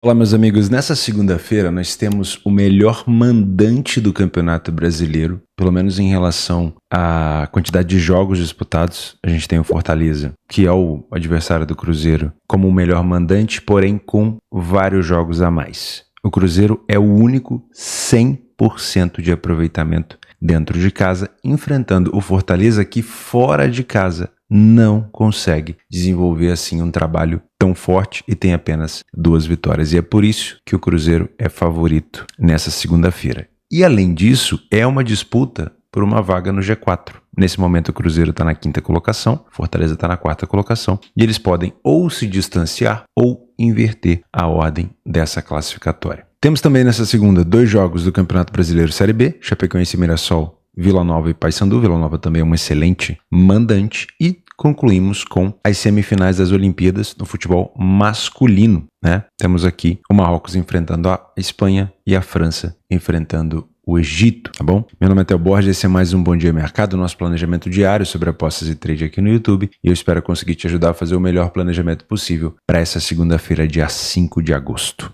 Olá, meus amigos. Nessa segunda-feira nós temos o melhor mandante do Campeonato Brasileiro, pelo menos em relação à quantidade de jogos disputados. A gente tem o Fortaleza, que é o adversário do Cruzeiro, como o melhor mandante, porém com vários jogos a mais. O Cruzeiro é o único 100% de aproveitamento dentro de casa, enfrentando o Fortaleza, que fora de casa não consegue desenvolver assim um trabalho tão forte e tem apenas 2 vitórias. E é por isso que o Cruzeiro é favorito nessa segunda-feira. E além disso, é uma disputa por uma vaga no G4. Nesse momento o Cruzeiro está na 5ª colocação, Fortaleza está na 4ª colocação, e eles podem ou se distanciar ou inverter a ordem dessa classificatória. Temos também nessa segunda 2 jogos do Campeonato Brasileiro Série B, Chapecoense e Mirassol, Vila Nova e Paysandu. Vila Nova também é um excelente mandante. E concluímos com as semifinais das Olimpíadas no futebol masculino, né? Temos aqui o Marrocos enfrentando a Espanha e a França enfrentando o Egito, tá bom? Meu nome é Theo Borges, esse é mais um Bom Dia Mercado, nosso planejamento diário sobre apostas e trade aqui no YouTube, e eu espero conseguir te ajudar a fazer o melhor planejamento possível para essa segunda-feira, dia 5 de agosto.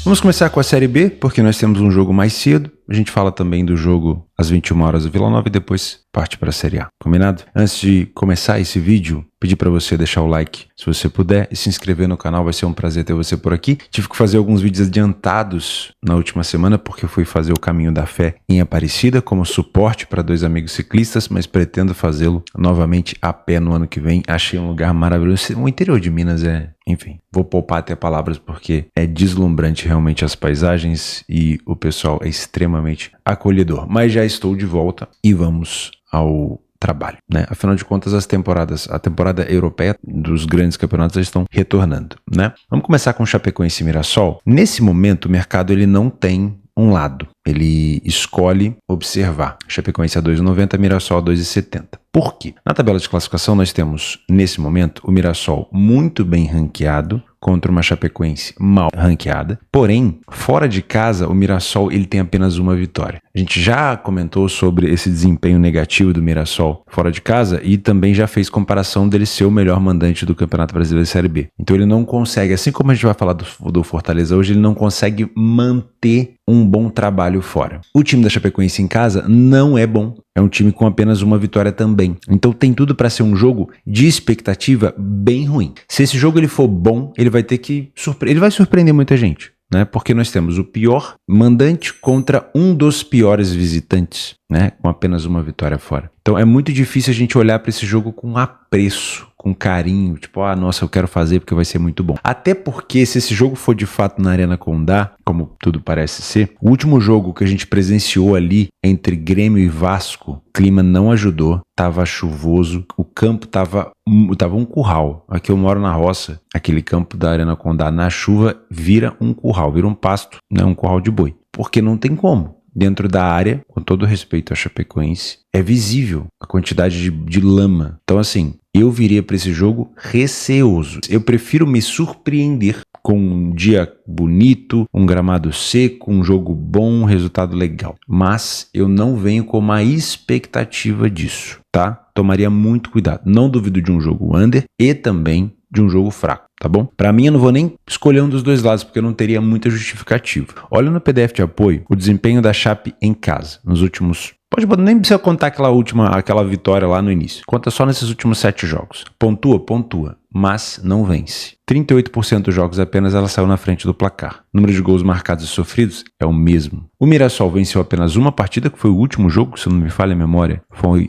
Vamos começar com a Série B, porque nós temos um jogo mais cedo. A gente fala também do jogo às 21 horas do Vila Nova e depois parte para a Série A. Combinado? Antes de começar esse vídeo, pedir para você deixar o like se você puder e se inscrever no canal. Vai ser um prazer ter você por aqui. Tive que fazer alguns vídeos adiantados na última semana porque eu fui fazer o Caminho da Fé em Aparecida como suporte para 2 amigos ciclistas, mas pretendo fazê-lo novamente a pé no ano que vem. Achei um lugar maravilhoso. O interior de Minas enfim, vou poupar até palavras porque é deslumbrante realmente as paisagens e o pessoal é extremamente acolhedor. Mas já estou de volta e vamos ao trabalho, né? Afinal de contas, a temporada europeia dos grandes campeonatos estão retornando, né? Vamos começar com Chapecoense e Mirassol. Nesse momento, o mercado ele não tem um lado. Ele escolhe observar. Chapecoense a 2,90, Mirassol a 2,70. Por quê? Na tabela de classificação nós temos, nesse momento, o Mirassol muito bem ranqueado contra uma Chapecoense mal ranqueada. Porém, fora de casa, o Mirassol ele tem apenas uma vitória. A gente já comentou sobre esse desempenho negativo do Mirassol fora de casa e também já fez comparação dele ser o melhor mandante do Campeonato Brasileiro Série B. Então ele não consegue, assim como a gente vai falar do Fortaleza hoje, ele não consegue manter um bom trabalho fora. O time da Chapecoense em casa não é bom. É um time com apenas uma vitória também. Então tem tudo para ser um jogo de expectativa bem ruim. Se esse jogo ele for bom, ele vai ter que ele vai surpreender muita gente, né? Porque nós temos o pior mandante contra um dos piores visitantes, né? Com apenas uma vitória fora. Então é muito difícil a gente olhar para esse jogo com apreço, com carinho, tipo, nossa, eu quero fazer porque vai ser muito bom. Até porque se esse jogo for de fato na Arena Condá, como tudo parece ser, o último jogo que a gente presenciou ali entre Grêmio e Vasco, o clima não ajudou, tava chuvoso, o campo tava um curral. Aqui eu moro na roça, aquele campo da Arena Condá na chuva vira um curral, vira um pasto, né, um curral de boi, porque não tem como. Dentro da área, com todo respeito à Chapecoense, é visível a quantidade de lama. Então assim, eu viria para esse jogo receoso. Eu prefiro me surpreender com um dia bonito, um gramado seco, um jogo bom, um resultado legal. Mas eu não venho com uma expectativa disso, tá? Tomaria muito cuidado. Não duvido de um jogo under e também de um jogo fraco, tá bom? Para mim eu não vou nem escolher um dos 2 lados, porque eu não teria muita justificativa. Olha no PDF de apoio o desempenho da Chape em casa, nos últimos... nem precisa contar aquela vitória lá no início. Conta só nesses últimos 7 jogos. Pontua, mas não vence. 38% dos jogos apenas ela saiu na frente do placar. O número de gols marcados e sofridos é o mesmo. O Mirassol venceu apenas uma partida, que foi o último jogo, se não me falha a memória,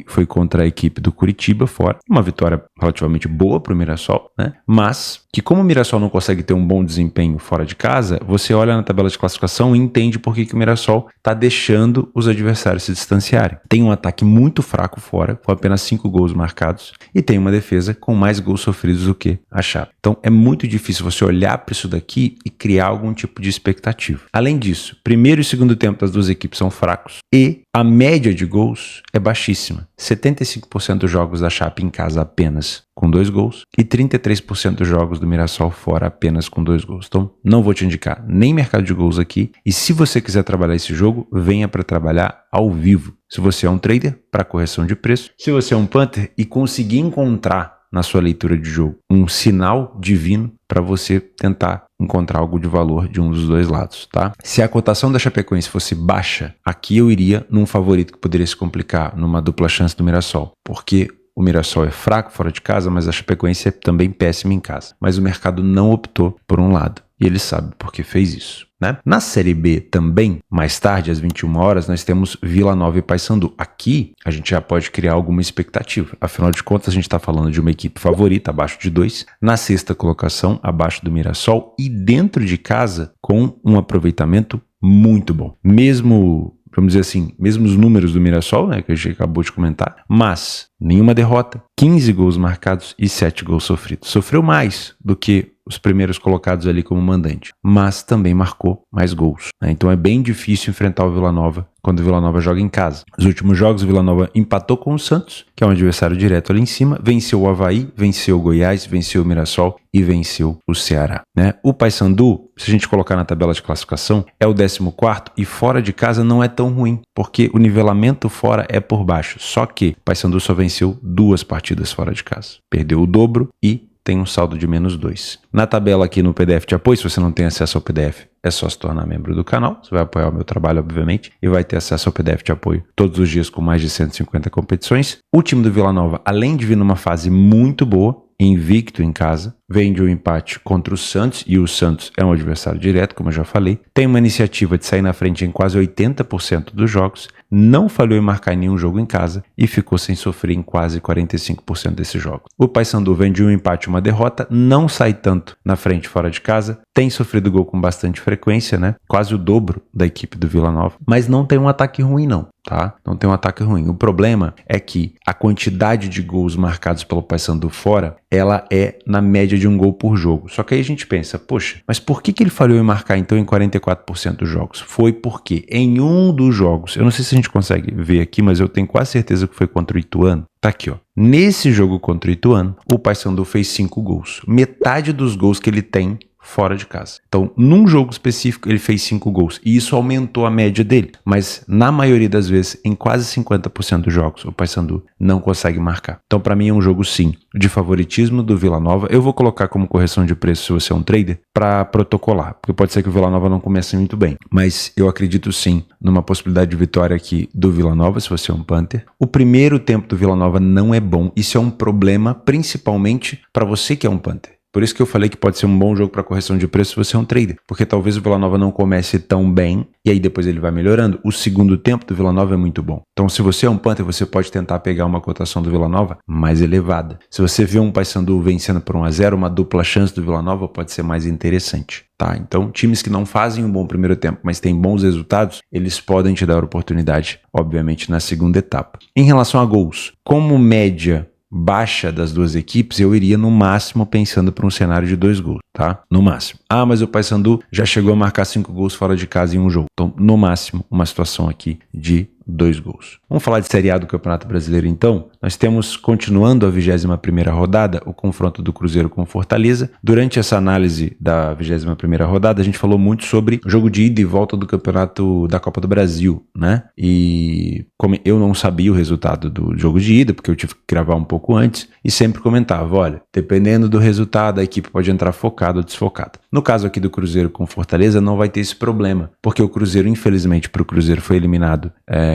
foi contra a equipe do Curitiba fora. Uma vitória relativamente boa para o Mirassol, né? Mas que como o Mirassol não consegue ter um bom desempenho fora de casa, você olha na tabela de classificação e entende por que o Mirassol está deixando os adversários se distanciarem. Tem um ataque muito fraco fora, com apenas 5 gols marcados, e tem uma defesa com mais gols sofridos do que a Chape. Então é muito difícil você olhar para isso daqui e criar algum tipo de expectativa. Além disso, primeiro e segundo tempo das 2 equipes são fracos e a média de gols é baixíssima. 75% dos jogos da Chape em casa apenas com 2 gols e 33% dos jogos do Mirassol fora apenas com 2 gols. Então não vou te indicar nem mercado de gols aqui, e se você quiser trabalhar esse jogo, venha para trabalhar ao vivo. Se você é um trader, para correção de preço. Se você é um punter e conseguir encontrar na sua leitura de jogo, um sinal divino para você tentar encontrar algo de valor de um dos dois lados, tá? Se a cotação da Chapecoense fosse baixa, aqui eu iria num favorito que poderia se complicar, numa dupla chance do Mirassol, porque o Mirassol é fraco fora de casa, mas a Chapecoense é também péssima em casa. Mas o mercado não optou por um lado. E ele sabe por que fez isso, né? Na Série B também, mais tarde, às 21 horas, nós temos Vila Nova e Paysandu. Aqui, a gente já pode criar alguma expectativa. Afinal de contas, a gente está falando de uma equipe favorita, abaixo de 2, na sexta colocação, abaixo do Mirassol, e dentro de casa, com um aproveitamento muito bom. Mesmo, vamos dizer assim, mesmo os números do Mirassol, né, que a gente acabou de comentar, mas nenhuma derrota, 15 gols marcados e 7 gols sofridos. Sofreu mais do que os primeiros colocados ali como mandante, mas também marcou mais gols, né? Então é bem difícil enfrentar o Vila Nova quando o Vila Nova joga em casa. Nos últimos jogos, o Vila Nova empatou com o Santos, que é um adversário direto ali em cima, venceu o Avaí, venceu o Goiás, venceu o Mirassol e venceu o Ceará, né? O Paysandu, se a gente colocar na tabela de classificação, é o 14º e fora de casa não é tão ruim, porque o nivelamento fora é por baixo. Só que o Paysandu só venceu 2 partidas fora de casa. Perdeu o dobro e tem um saldo de -2. Na tabela aqui no PDF de apoio, se você não tem acesso ao PDF, é só se tornar membro do canal. Você vai apoiar o meu trabalho, obviamente, e vai ter acesso ao PDF de apoio todos os dias com mais de 150 competições. O time do Vila Nova, além de vir numa fase muito boa, invicto em casa, vem de um empate contra o Santos, e o Santos é um adversário direto, como eu já falei, tem uma iniciativa de sair na frente em quase 80% dos jogos, não falhou em marcar nenhum jogo em casa e ficou sem sofrer em quase 45% desses jogos. O Paysandu vem de um empate e uma derrota, não sai tanto na frente fora de casa, tem sofrido gol com bastante frequência, né? Quase o dobro da equipe do Vila Nova, mas não tem um ataque ruim não, tá? Não tem um ataque ruim. O problema é que a quantidade de gols marcados pelo Paysandu fora, ela é na média de um gol por jogo. Só que aí a gente pensa, poxa, mas por que ele falhou em marcar então em 44% dos jogos? Foi porque em um dos jogos, eu não sei se a gente consegue ver aqui, mas eu tenho quase certeza que foi contra o Ituano. Tá aqui, ó. Nesse jogo contra o Ituano, o Paysandu fez 5 gols. Metade dos gols que ele tem fora de casa. Então, num jogo específico, ele fez 5 gols. E isso aumentou a média dele. Mas, na maioria das vezes, em quase 50% dos jogos, o Paysandu não consegue marcar. Então, para mim, é um jogo, sim, de favoritismo do Vila Nova. Eu vou colocar como correção de preço, se você é um trader, para protocolar. Porque pode ser que o Vila Nova não comece muito bem. Mas eu acredito, sim, numa possibilidade de vitória aqui do Vila Nova, se você é um Panther. O primeiro tempo do Vila Nova não é bom. Isso é um problema, principalmente para você que é um Panther. Por isso que eu falei que pode ser um bom jogo para correção de preço se você é um trader, porque talvez o Vila Nova não comece tão bem e aí depois ele vai melhorando. O segundo tempo do Vila Nova é muito bom. Então, se você é um Panther, você pode tentar pegar uma cotação do Vila Nova mais elevada. Se você vê um Paysandu vencendo por 1-0, uma dupla chance do Vila Nova pode ser mais interessante. Tá? Então, times que não fazem um bom primeiro tempo, mas têm bons resultados, eles podem te dar oportunidade, obviamente, na segunda etapa. Em relação a gols, como média baixa das duas equipes, eu iria no máximo pensando para um cenário de 2 gols, tá? No máximo. Ah, mas o Paysandu já chegou a marcar 5 gols fora de casa em um jogo. Então, no máximo, uma situação aqui de 2 gols. Vamos falar de Série A do Campeonato Brasileiro, então? Nós temos, continuando a 21ª rodada, o confronto do Cruzeiro com o Fortaleza. Durante essa análise da 21ª rodada, a gente falou muito sobre o jogo de ida e volta do campeonato da Copa do Brasil, né? E como eu não sabia o resultado do jogo de ida, porque eu tive que gravar um pouco antes, e sempre comentava, olha, dependendo do resultado, a equipe pode entrar focada ou desfocada. No caso aqui do Cruzeiro com Fortaleza, não vai ter esse problema, porque o Cruzeiro, infelizmente, para o Cruzeiro foi eliminado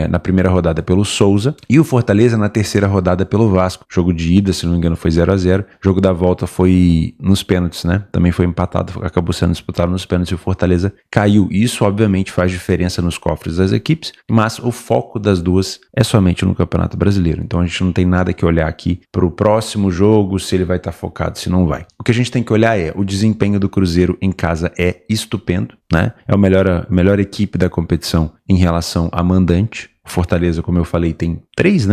na primeira rodada pelo Souza e o Fortaleza na terceira rodada pelo Vasco. Jogo de ida, se não me engano, foi 0-0. Jogo da volta foi nos pênaltis, né? Também foi empatado, acabou sendo disputado nos pênaltis e o Fortaleza caiu. Isso, obviamente, faz diferença nos cofres das equipes, mas o foco das duas é somente no Campeonato Brasileiro. Então a gente não tem nada que olhar aqui para o próximo jogo, se ele vai estar focado, se não vai. O que a gente tem que olhar é o desempenho do Cruzeiro em casa é estupendo, né? É a melhor equipe da competição em relação a mandante. O Fortaleza, como eu falei, tem 3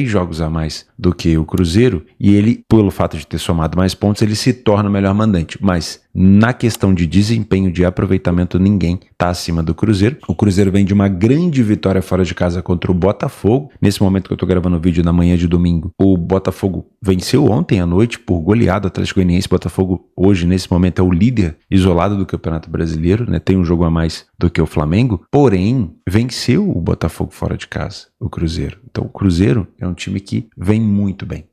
jogos a mais do que o Cruzeiro, e ele, pelo fato de ter somado mais pontos, ele se torna o melhor mandante. Mas na questão de desempenho, de aproveitamento, ninguém está acima do Cruzeiro. O Cruzeiro vem de uma grande vitória fora de casa contra o Botafogo. Nesse momento que eu estou gravando o vídeo, na manhã de domingo, o Botafogo venceu ontem à noite por goleada. O Atlético Goianiense. Botafogo hoje, nesse momento, é o líder isolado do Campeonato Brasileiro, né? Tem um jogo a mais do que o Flamengo, porém venceu o Botafogo fora de casa. o Cruzeiro. Então o Cruzeiro é um time que vem muito bem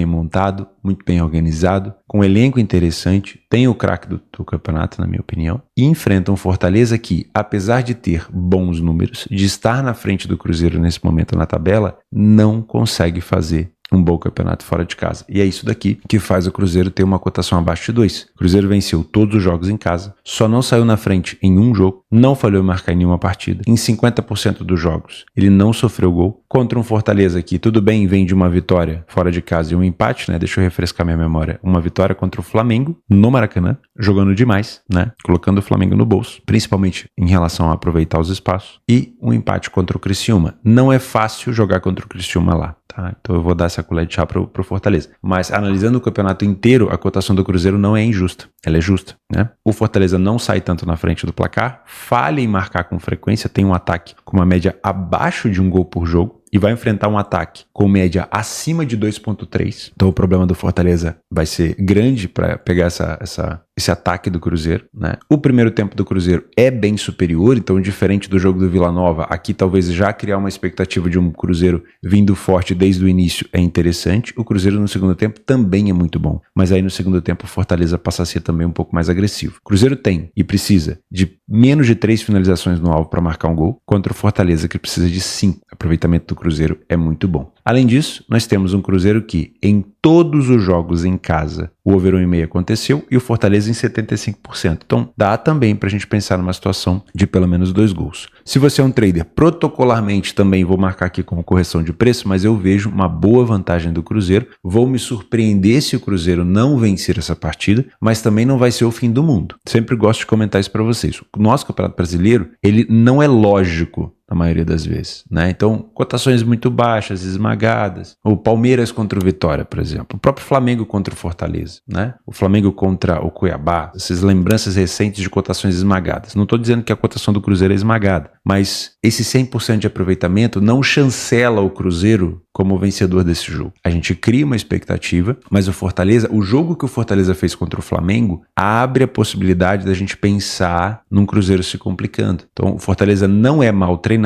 montado, muito bem organizado, com um elenco interessante, tem o craque do campeonato, na minha opinião, e enfrenta um Fortaleza que, apesar de ter bons números, de estar na frente do Cruzeiro nesse momento na tabela, não consegue fazer um bom campeonato fora de casa. E é isso daqui que faz o Cruzeiro ter uma cotação abaixo de 2. O Cruzeiro venceu todos os jogos em casa, só não saiu na frente em um jogo, não falhou em marcar em nenhuma partida. Em 50% dos jogos, ele não sofreu gol. Contra um Fortaleza que, tudo bem, vem de uma vitória fora de casa e um empate, né? Deixa eu refrescar minha memória. Uma vitória contra o Flamengo, no Maracanã, jogando demais, né? Colocando o Flamengo no bolso, principalmente em relação a aproveitar os espaços. E um empate contra o Criciúma. Não é fácil jogar contra o Criciúma lá. Tá? Então eu vou dar essa colher de chá pro Fortaleza. Mas analisando o campeonato inteiro, a cotação do Cruzeiro não é injusta. Ela é justa, né? O Fortaleza não sai tanto na frente do placar, falha em marcar com frequência, tem um ataque com uma média abaixo de um gol por jogo e vai enfrentar um ataque com média acima de 2.3. Então o problema do Fortaleza vai ser grande para pegar esse ataque do Cruzeiro, né? O primeiro tempo do Cruzeiro é bem superior, então diferente do jogo do Vila Nova, aqui talvez já criar uma expectativa de um Cruzeiro vindo forte desde o início é interessante. O Cruzeiro no segundo tempo também é muito bom, mas aí no segundo tempo o Fortaleza passa a ser também um pouco mais agressivo. O Cruzeiro tem e precisa de menos de 3 finalizações no alvo para marcar um gol, contra o Fortaleza que precisa de 5. O aproveitamento do Cruzeiro é muito bom. Além disso, nós temos um Cruzeiro que, em todos os jogos em casa, o over 1,5 aconteceu e o Fortaleza em 75%. Então, dá também para a gente pensar numa situação de pelo menos 2 gols. Se você é um trader, protocolarmente também vou marcar aqui como correção de preço, mas eu vejo uma boa vantagem do Cruzeiro. Vou me surpreender se o Cruzeiro não vencer essa partida, mas também não vai ser o fim do mundo. Sempre gosto de comentar isso para vocês. O nosso Campeonato Brasileiro, ele não é lógico na maioria das vezes, né? Então, cotações muito baixas, esmagadas. O Palmeiras contra o Vitória, por exemplo. O próprio Flamengo contra o Fortaleza, né? O Flamengo contra o Cuiabá. Essas lembranças recentes de cotações esmagadas. Não estou dizendo que a cotação do Cruzeiro é esmagada, mas esse 100% de aproveitamento não chancela o Cruzeiro como vencedor desse jogo. A gente cria uma expectativa, mas o Fortaleza, o jogo que o Fortaleza fez contra o Flamengo, abre a possibilidade da gente pensar num Cruzeiro se complicando. Então, o Fortaleza não é mal treinado.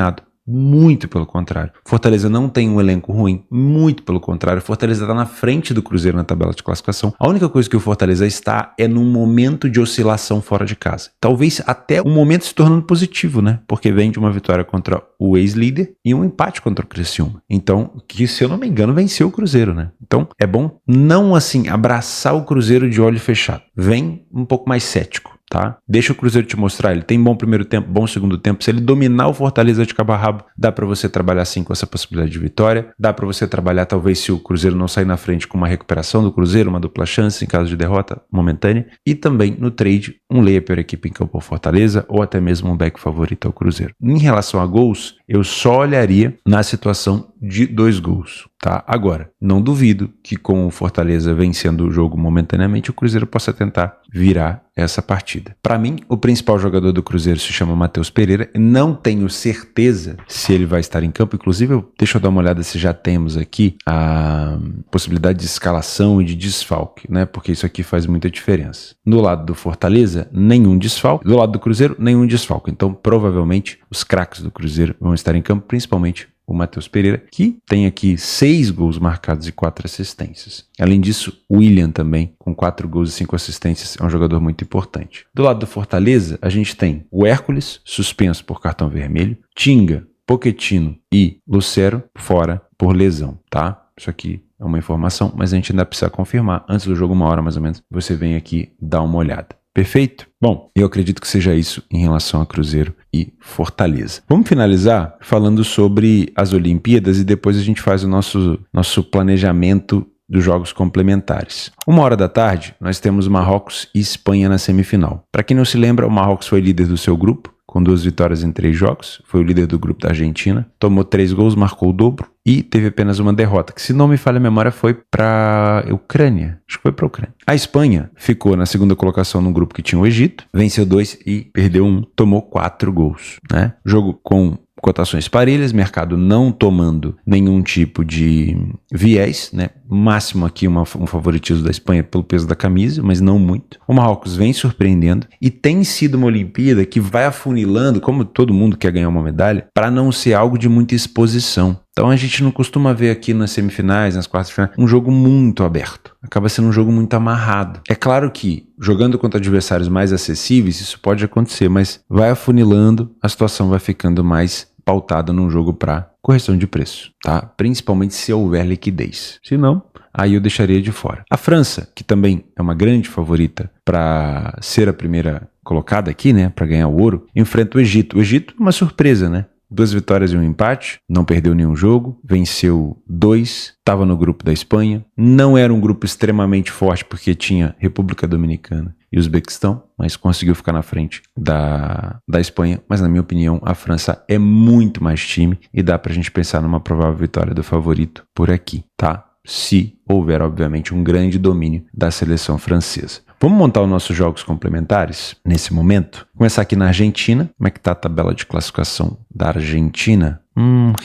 Muito pelo contrário. Fortaleza não tem um elenco ruim, muito pelo contrário. Fortaleza está na frente do Cruzeiro na tabela de classificação. A única coisa que o Fortaleza está é num momento de oscilação fora de casa. Talvez até um momento se tornando positivo, né? Porque vem de uma vitória contra o ex-líder e um empate contra o Criciúma. Então, que se eu não me engano, venceu o Cruzeiro, né? Então, é bom não assim abraçar o Cruzeiro de olho fechado. Vem um pouco mais cético. Tá? Deixa o Cruzeiro te mostrar, ele tem bom primeiro tempo, bom segundo tempo. Se ele dominar o Fortaleza de cabo a rabo, dá para você trabalhar sim com essa possibilidade de vitória. Dá para você trabalhar talvez se o Cruzeiro não sair na frente com uma recuperação do Cruzeiro, uma dupla chance em caso de derrota momentânea. E também no trade, um layer per equipe em campo ao Fortaleza ou até mesmo um back favorito ao Cruzeiro. Em relação a gols, eu só olharia na situação de 2 gols. Tá? Agora, não duvido que com o Fortaleza vencendo o jogo momentaneamente, o Cruzeiro possa tentar virar essa partida. Para mim, o principal jogador do Cruzeiro se chama Matheus Pereira. Não tenho certeza se ele vai estar em campo. Inclusive, deixa eu dar uma olhada se já temos aqui a possibilidade de escalação e de desfalque, né? Porque isso aqui faz muita diferença. Do lado do Fortaleza, nenhum desfalque. Do lado do Cruzeiro, nenhum desfalque. Então, provavelmente, os craques do Cruzeiro vão estar em campo, principalmente o Matheus Pereira, que tem aqui 6 gols marcados e 4 assistências. Além disso, o William também, com 4 gols e 5 assistências, é um jogador muito importante. Do lado do Fortaleza, a gente tem o Hércules, suspenso por cartão vermelho, Tinga, Pochettino e Lucero fora por lesão, tá? Isso aqui é uma informação, mas a gente ainda precisa confirmar. Antes do jogo, 1 hora mais ou menos, você vem aqui dar uma olhada. Perfeito? Bom, eu acredito que seja isso em relação a Cruzeiro e Fortaleza. Vamos finalizar falando sobre as Olimpíadas e depois a gente faz o nosso planejamento dos jogos complementares. 1 hora da tarde, nós temos Marrocos e Espanha na semifinal. Para quem não se lembra, o Marrocos foi líder do seu grupo, com 2 vitórias em 3 jogos, foi o líder do grupo da Argentina, tomou 3 gols, marcou o dobro e teve apenas uma derrota, que se não me falha a memória foi para a Ucrânia, acho que foi para a Ucrânia. A Espanha ficou na segunda colocação no grupo que tinha o Egito, venceu 2 e perdeu 1, tomou 4 gols, né? Jogo com cotações parelhas, mercado não tomando nenhum tipo de viés, né? Máximo aqui um favoritismo da Espanha pelo peso da camisa, mas não muito. O Marrocos vem surpreendendo e tem sido uma Olimpíada que vai afunilando, como todo mundo quer ganhar uma medalha, para não ser algo de muita exposição. Então a gente não costuma ver aqui nas semifinais, nas quartas de final, um jogo muito aberto. Acaba sendo um jogo muito amarrado. É claro que jogando contra adversários mais acessíveis, isso pode acontecer, mas vai afunilando, a situação vai ficando mais pautada num jogo para correção de preço, tá? Principalmente se houver liquidez. Se não, aí eu deixaria de fora. A França, que também é uma grande favorita para ser a primeira colocada aqui, né, para ganhar o ouro, enfrenta o Egito. O Egito é uma surpresa, né? 2 vitórias e um empate, não perdeu nenhum jogo, venceu 2, estava no grupo da Espanha. Não era um grupo extremamente forte porque tinha República Dominicana e Uzbequistão, mas conseguiu ficar na frente da Espanha. Mas na minha opinião, a França é muito mais time e dá pra gente pensar numa provável vitória do favorito por aqui, tá? Se houver, obviamente, um grande domínio da seleção francesa. Vamos montar os nossos jogos complementares nesse momento? Começar aqui na Argentina. Como é que tá a tabela de classificação da Argentina?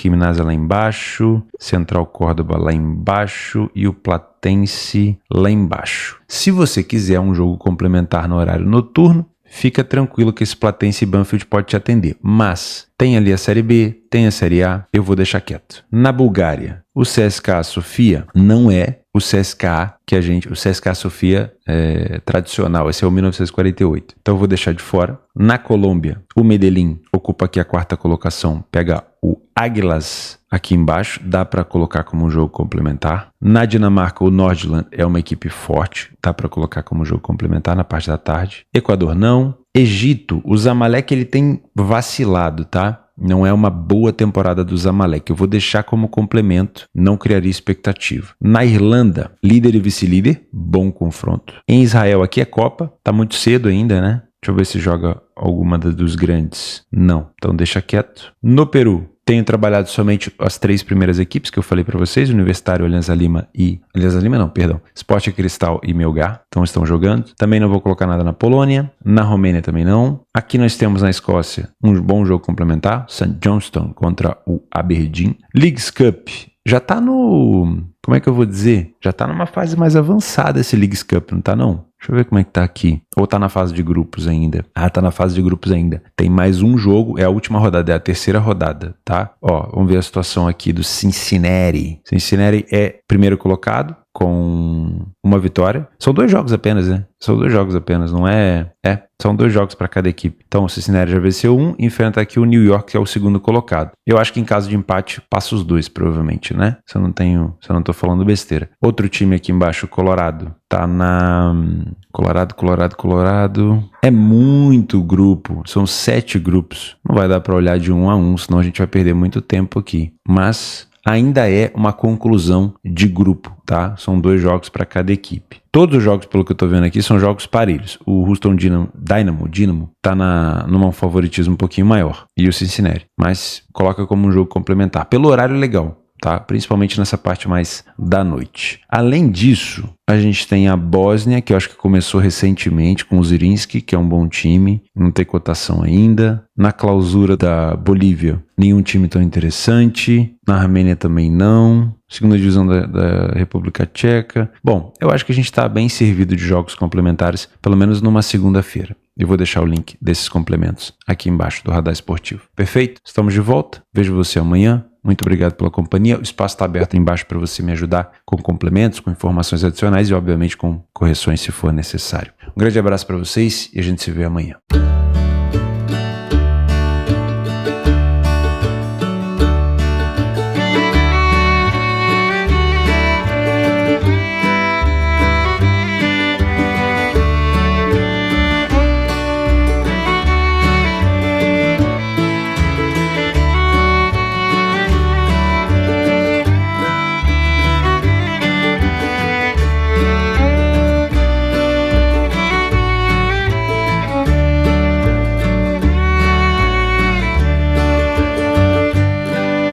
Gimnasia lá embaixo, Central Córdoba lá embaixo e o Platense lá embaixo. Se você quiser um jogo complementar no horário noturno, fica tranquilo que esse Platense e Banfield pode te atender. Mas tem ali a Série B, tem a Série A, eu vou deixar quieto. Na Bulgária, o CSKA Sofia não é o CSKA o CSKA Sofia tradicional, esse é o 1948. Então eu vou deixar de fora. Na Colômbia, o Medellín ocupa aqui a 4ª colocação, pega o Águilas aqui embaixo, dá para colocar como um jogo complementar. Na Dinamarca, o Nordland é uma equipe forte, dá para colocar como jogo complementar na parte da tarde. Equador não. Egito, o Zamalek ele tem vacilado, tá? Não é uma boa temporada do Zamalek. Eu vou deixar como complemento, não criaria expectativa. Na Irlanda, líder e vice-líder, bom confronto. Em Israel, aqui é Copa, tá muito cedo ainda, né? Deixa eu ver se joga alguma dos grandes. Não, então deixa quieto. No Peru, tenho trabalhado somente as 3 primeiras equipes que eu falei para vocês, Universitário, Alianza Lima e... Alianza Lima não, perdão. Sport Cristal e Melgar, então estão jogando. Também não vou colocar nada na Polônia, na Romênia também não. Aqui nós temos na Escócia um bom jogo complementar, St. Johnstone contra o Aberdeen. Leagues Cup já tá no... Como é que eu vou dizer? Já tá numa fase mais avançada esse Leagues Cup, não tá não? Deixa eu ver como é que tá aqui. Ou tá na fase de grupos ainda? Ah, tá na fase de grupos ainda. Tem mais um jogo, é a última rodada, é a 3ª rodada, tá? Ó, vamos ver a situação aqui do Cincinnati. Cincinnati é primeiro colocado com uma vitória. São 2 jogos apenas, né? São 2 jogos apenas, não é... São 2 jogos para cada equipe. Então o Cincinnati já venceu um, enfrenta aqui o New York, que é o segundo colocado. Eu acho que em caso de empate, passa os 2, provavelmente, né? Se eu não tô falando besteira. Outro time aqui embaixo, o Colorado, tá na... Colorado. É muito grupo. São 7 grupos. Não vai dar para olhar de 1 a 1, senão a gente vai perder muito tempo aqui. Mas ainda é uma conclusão de grupo, tá? São 2 jogos para cada equipe. Todos os jogos, pelo que eu tô vendo aqui, são jogos parelhos. O Houston Dynamo tá num favoritismo um pouquinho maior. E o Cincinnati. Mas coloca como um jogo complementar. Pelo horário legal, tá? Principalmente nessa parte mais da noite. Além disso, a gente tem a Bósnia, que eu acho que começou recentemente com o Zrinski, que é um bom time, não tem cotação ainda. Na clausura da Bolívia, nenhum time tão interessante. Na Armênia também não. Segunda divisão da República Tcheca. Bom, eu acho que a gente está bem servido de jogos complementares, pelo menos numa segunda-feira. Eu vou deixar o link desses complementos aqui embaixo do Radar Esportivo. Perfeito? Estamos de volta. Vejo você amanhã. Muito obrigado pela companhia. O espaço está aberto embaixo para você me ajudar com complementos, com informações adicionais e, obviamente, com correções se for necessário. Um grande abraço para vocês e a gente se vê amanhã.